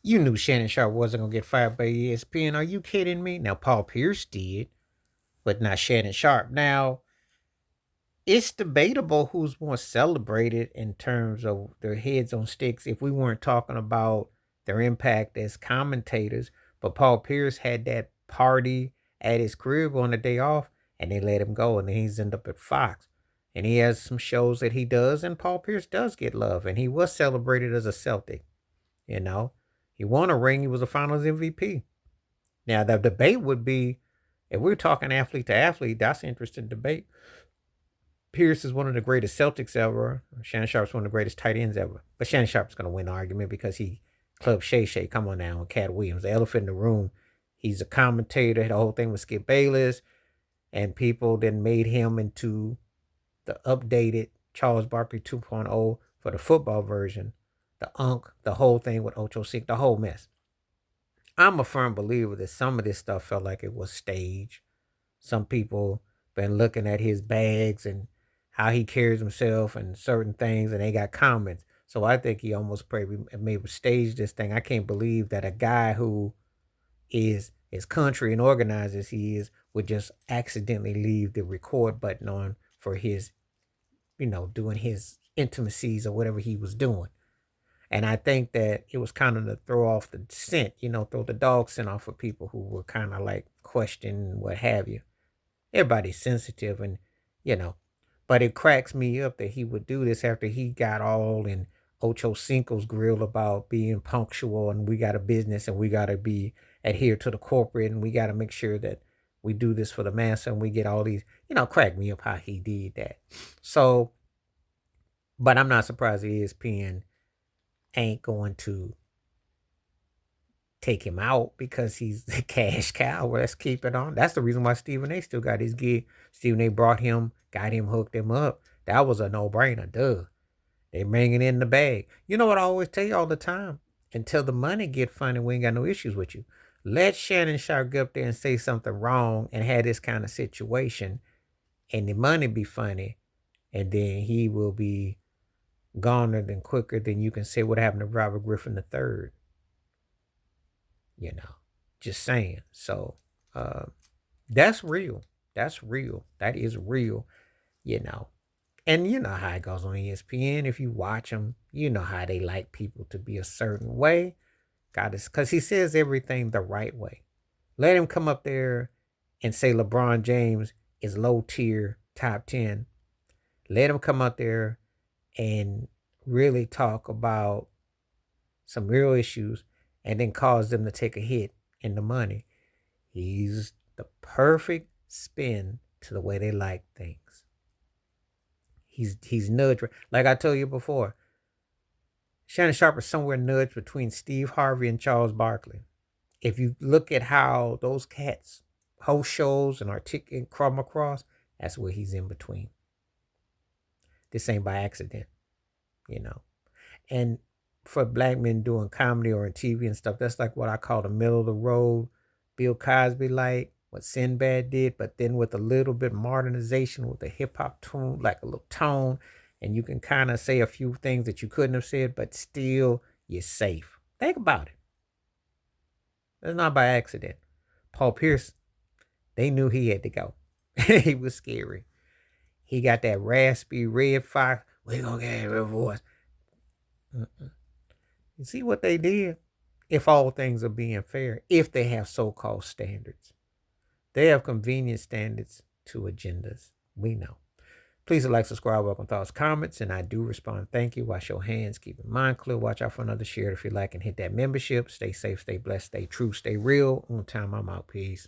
You knew Shannon Sharp wasn't gonna get fired by ESPN. Are you kidding me? Now Paul Pierce did, but not Shannon Sharp. Now it's debatable who's more celebrated in terms of their heads on sticks if we weren't talking about their impact as commentators. But Paul Pierce had that party at his crib on the day off and they let him go and then he's ended up at Fox. And he has some shows that he does, and Paul Pierce does get love. And he was celebrated as a Celtic, you know. He won a ring, he was a finals MVP. Now the debate would be if we're talking athlete to athlete, that's an interesting debate. Pierce is one of the greatest Celtics ever. Shannon Sharp's one of the greatest tight ends ever. But Shannon Sharp's going to win the argument because he clubbed Shay Shay. Come on now, Cat Williams, the elephant in the room. He's a commentator. The whole thing with Skip Bayless, and people then made him into the updated Charles Barkley 2.0 for the football version. The Unk, the whole thing with Ocho Cinco, the whole mess. I'm a firm believer that some of this stuff felt like it was staged. Some people been looking at his bags and how he carries himself and certain things, and they got comments. So I think he almost probably maybe staged this thing. I can't believe that a guy who is as country and organized as he is would just accidentally leave the record button on for his, doing his intimacies or whatever he was doing. And I think that it was kind of to throw off the scent, throw the dog scent off of people who were kind of like questioning what have you. Everybody's sensitive and, you know, but it cracks me up that he would do this after he got all in Ocho Cinco's grill about being punctual and we got a business and we got to be adhere to the corporate and we got to make sure that we do this for the mass and we get all these, crack me up how he did that. So, but I'm not surprised the ESPN ain't going to take him out because he's the cash cow. Well, let's keep it on. That's the reason why Stephen A still got his gig. Stephen A brought him, got him, hooked him up. That was a no-brainer. Duh. They bringing in the bag. You know what I always tell you all the time? Until the money get funny, we ain't got no issues with you. Let Shannon Sharp get up there and say something wrong and have this kind of situation and the money be funny and then he will be goner than quicker than you can say what happened to Robert Griffin III. You know, just saying. So that's real. That's real. That is real. You know, and you know how it goes on ESPN. If you watch them, you know how they like people to be a certain way. God is because he says everything the right way. Let him come up there and say LeBron James is low tier, top 10. Let him come up there and really talk about some real issues and then cause them to take a hit in the money. He's the perfect spin to the way they like things. He's nudged. Like I told you before, Shannon Sharp is somewhere nudged between Steve Harvey and Charles Barkley. If you look at how those cats host shows and articulate come across, that's where he's in between. This ain't by accident, you know. And for black men doing comedy or in TV and stuff, that's like what I call the middle of the road, Bill Cosby like, what Sinbad did, but then with a little bit modernization with a hip hop tune, like a little tone, and you can kind of say a few things that you couldn't have said, but still you're safe. Think about it. It's not by accident. Paul Pierce, they knew he had to go. He was scary. He got that raspy red fox. We're gonna get a voice. Mm-mm. You see what they did? If all things are being fair, if they have so called standards, they have convenient standards to agendas. We know. Please like, subscribe, welcome thoughts, comments, and I do respond. Thank you. Wash your hands. Keep your mind clear. Watch out for another share if you like and hit that membership. Stay safe, stay blessed, stay true, stay real. On time, I'm out. Peace.